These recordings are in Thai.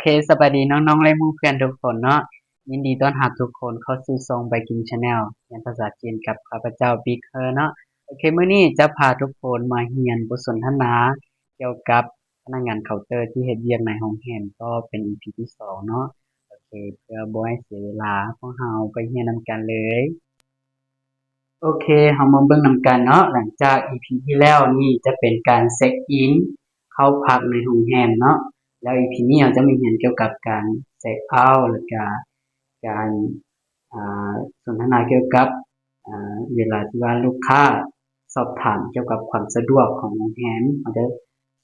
เคสบายดีน้องๆและหมู่เพื่อนทุกคนเนาะยินดีต้อนรับทุกคนเข้าสู่ช่อง Viking Channel เรียนภาษาจีนกับข้าพเจ้าบิ๊กเนาะโอเคมื้อนี้จะพาทุกคนมาเรียนบทสนทนาเกี่ยวกับพนักงานเคาน์เตอร์ที่เฮ็ดเวียกในโรงแรมก็เป็น EP ที่2เนาะโอเคเพื่อบ่ให้เสียเวลาพวกเราไปเรียนนำกันเลยโอเคเรามาเบิ่งนำกันเนาะหลังจาก EP ที่แล้วนี่จะเป็นการเช็คอินเข้าพักในโรงแรมเนาะแล้ว EP นี้เราจะมาเรียนเกี่ยวกับการเช็คเอาท์แล้วก็การอ่าสนทนาเกี่ยวกับเวลาที่ว่าลูกค้าสอบถามเกี่ยวกับความสะดวกของโรงแรมเราจะ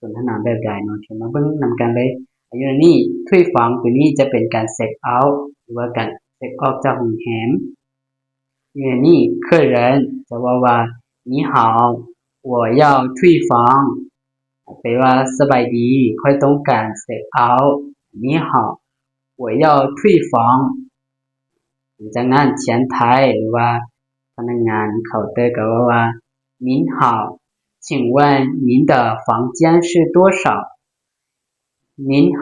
สนทนาแบบใดเนาะมาเบิ่งนำกันเลยอยู่ในนี้ถ้วยฟังตัวนี้จะเป็นการเช็คเอาท์หรือว่าการเช็คออกจากโรงแรมอยู่ในนี้客人จะว่า你好我要退房แปลว่าสบายดีค่อยต้องการเช็คเอาท์你好我要退房จากนั้นเชียนไทยหรือว่าพนักงานเคาน์เตอร์ก็ว่า您好请问您的房间是多少您好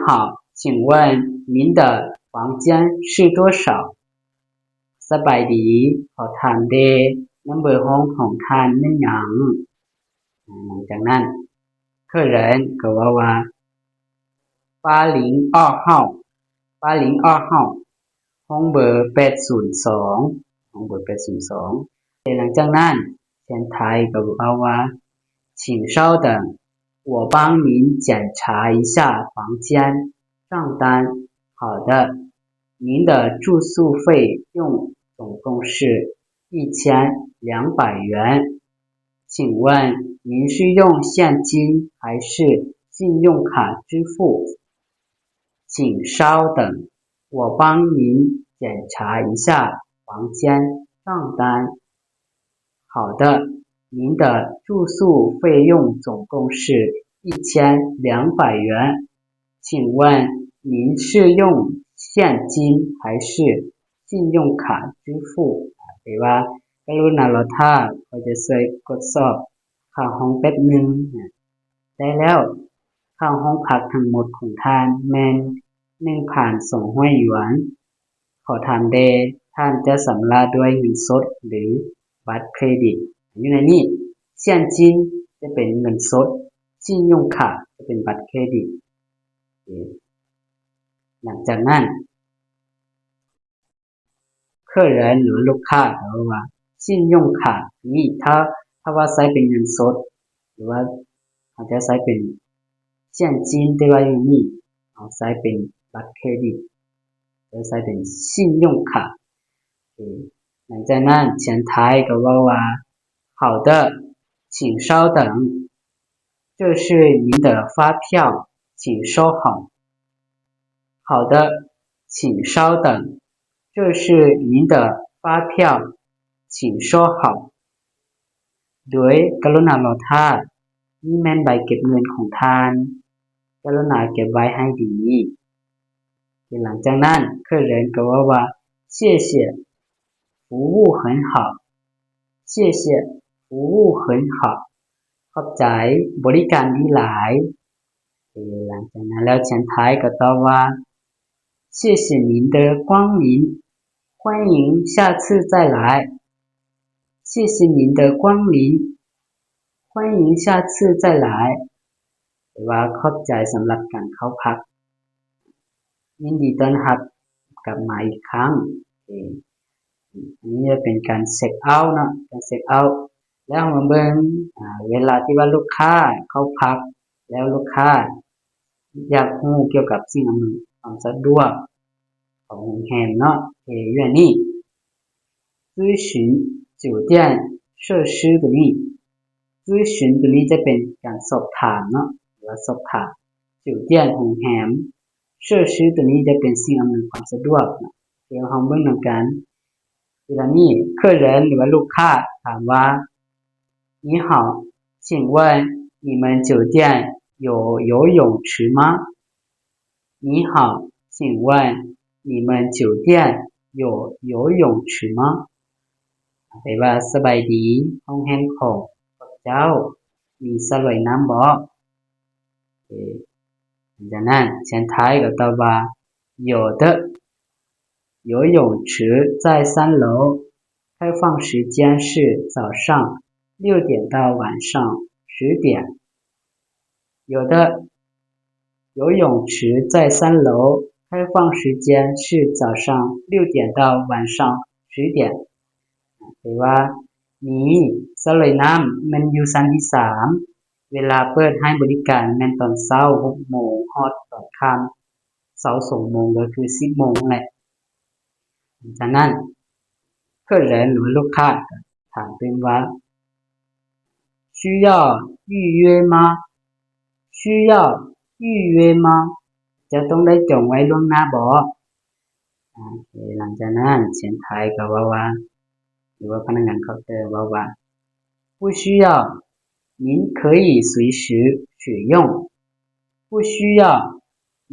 请问您的房间是多少สบายดีขอถามเดนัมเบอร์ห้องของท่านนั่นหยังหลังจากนั้น客人ก็ว่า802ห้องเบอร์802ห้องเบอร์802หลังจากนั้นเชียนไทยก็ว่า请稍等我帮您检查一下房间账单好的您的住宿费用总共是1200元请问您是用现金还是信用卡支付请稍等我帮您检查一下房间账单好的您的住宿费用总共是1200元请问您是用现金还是信用卡支付หรือว่ากรุณารอท่าเขาจะช่วยกดสอบค่าห้องแป๊บหนึ่งได้แล้วค่าห้องพักทั้งหมดของท่านแม่น1,200หยวนขอถามเดท่านจะสำระด้วยเงินสดหรือบัตรเครดิตอยู่ในนี้เซียนจินจะเป็นเงินสดซินยงค่ะจะเป็นบัตรเครดิตหลังจากนั้น客人หรือลูกค้าเขาว่าซินยงค่ะนี่ถ้าว่าใช้เป็นเงินสดหรือว่าอาจจะใช้เป็นเซียนจินแต่ว่าอยู่นี่เอาใช้เป็นบัตรเครดิตหรือใช้เป็นซินยงค่ะหลังจากนั้นเชียนไทยก็ว่า好的请稍等这是您的发票请收好好的请稍等这是您的发票请收好โดยกรุณารอท่านี่แม่นใบเก็บเงินของท่านกรุณาเก็บไว้ให้ดีหลังจากนั้น客人ก็ว่า谢谢服务很好谢谢服务很好ขอบใจบริการดีหลายหลังจากนั้นแล้วเชียนไทยก็ตอบว่า谢谢您的光临欢迎下次再来谢谢您的光临欢迎下次再来หรือว่าขอบใจสำหรับการเข้าพักยินดีต้อนรับกลับมาอีกครั้งอันนี้จะเป็นการเช็คเอาท์เนาะการเช็คเอาท์แล้วมาเบิ่งเวลาที่ว่าลูกค้าเข้าพักแล้วลูกค้าอยากรู้เกี่ยวกับสิ่งอำนวยความสะดวกของโรงแรมเนาะอยู่อันนี้咨询酒店设施ตัวนี้咨询ตัวนี้จะเป็นการสอบถามเนาะหรือว่าสอบถาม酒店โรงแรม设施ตัวนี้จะเป็นสิ่งอำนวยความสะดวกนะเดี๋ยวเราเบิ่งนำกันเวลานี้客人หรือว่าลูกค้าถามว่า你好请问你们酒店有游泳池吗你好请问你们酒店有游泳池吗แปลว่าสบายดีห้องแรมของพวกเจ้ามีสระว่ายน้ำบ่ จากนั้นเขียนท้ายก็ตอบว่า有的游泳池在3楼开放时间是早上6点到晚上10点有的游泳池在3楼开放时间是早上6点到晚上10点แปลว่ามีสระว่ายน้ำมันอยู่ชั้นที่3เวลาเปิดให้บริการแม่นตอนเช้า 6 โมงฮอดตอนค่ำ22 โมงก็คือ 10 โมงแหละจากนั้น客人หรือลูกค้าถามเพิ่นว่า需要预约吗需要预约吗จะต้องได้จองไว้ล่วงหน้าบ่หลังจากนั้นเขียนท้ายก็ว่าหรือว่าพนักงานเคาน์เตอร์ว่า不需要您可以随时使用不需要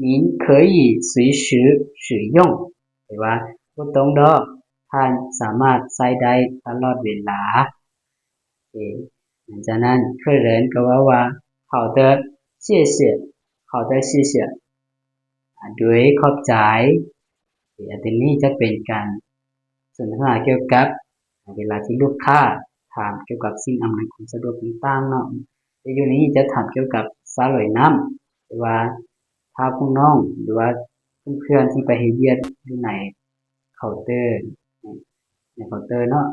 您可以随时使用แปลว่าบ่ต้องดอกท่านสามารถใช้ได้ตลอดเวลาหลังจากนั้น客人ก็ว่า好的谢谢好的谢谢ด้วยขอบใจอันนี้จะเป็นการสนทนาเกี่ยวกับเวลาที่ลูกค้าถามเกี่ยวกับสิ่งอำนวยความสะดวกต่างๆเนาะแต่อยู่นี้จะถามเกี่ยวกับสระว่ายน้ำหรือว่าถ้าผู้น้องหรือว่าเพื่อนๆที่ไปเฮ็ดเวียกอยู่ในเคาน์เตอร์เนาะ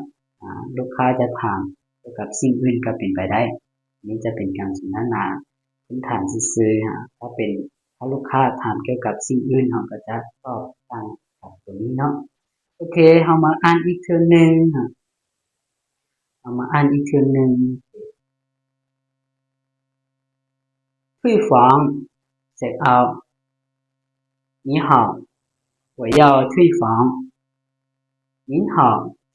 ลูกค้าจะถามเกี่ยวกับสิ่งอื่นก็เป็นไปได้นี่จะเป็นการสนทนาพื้นฐานซื่อๆถ้าลูกค้าถามเกี่ยวกับสิ่งอื่นเราก็จะตอบตามตัวนี้เนาะโอเคเฮามาอ่านอีกเทื่อนึง退房 check out 你好我要退房您好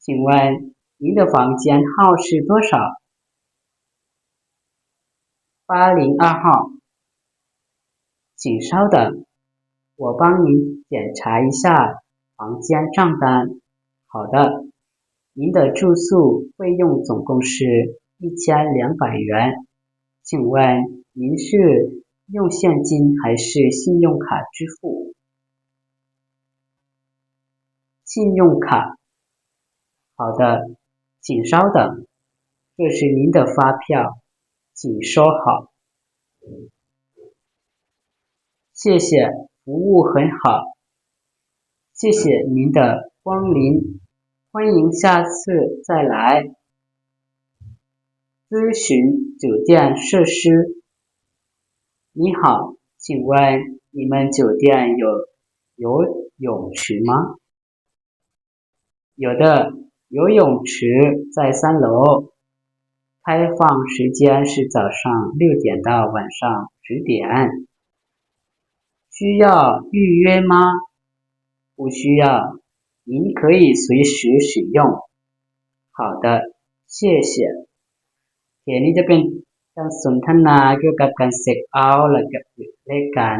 请问您的房间号是多少802号请稍等我帮您检查一下房间账单好的您的住宿费用总共是1200元请问您是用现金还是信用卡支付信用卡好的请稍等这是您的发票请收好谢谢服务很好谢谢您的光临欢迎下次再来咨询酒店设施你好请问你们酒店有游泳池吗有的游泳池在3楼开放时间是早上6点到晚上10点需要预约吗不需要您可以随时使用好的谢谢นี้จะเป็นการสนทนาเกี่ยวกับการเช็คเอาท์และการ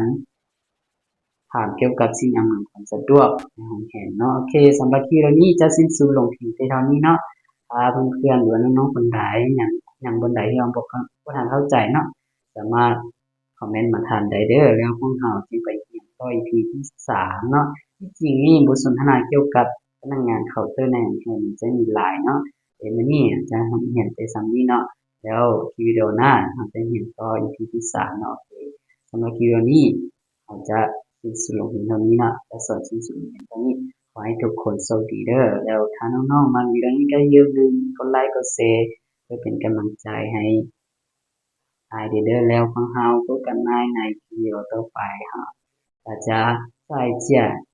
ถามเกี่ยวกับสิ่งอำนวยความสะดวกในห้องแห่งเนาะโอเคสำหรับคลิปนี้จะสิ้นสุดลงเพียงแต่เท่านี้เนาะเพื่อนๆหรือว่าน้องๆคนใดยังบนใดที่ยังบ่ทันเข้าใจเนาะสามารถคอมเมนต์มาถามได้เด้อแล้วพวกเราสิไปเรียนต่อ EP ที่3เนาะที่จริงนี่บทสนทนาเกี่ยวกับพนักงานเคาน์เตอร์ในห้องแห่งจะมีหลายเนาะแต่มื้อนี้จะเรียนแต่ซ้ำนี้เนาะแล้วคลิปวิดีโอหน้าเราจะเรียนต่อ EP ที่3เนาะสำหรับคลิปนี้เราจะสิ้นสุดลงเพียงเท่านี้เนาะจะสอนสิ้นสุดลงเพียงเท่านี้ขอให้ทุกคนโชคดีเด้อแล้วถ้าน้องๆมาวิดีโอนี้ก็อย่าลืมกดไลค์กดแชร์เพื่อเป็นกำลังใจให้เด้อแล้วพวกเราพบกันใหม่ในคลิปวิดีโอต่อไป大家再见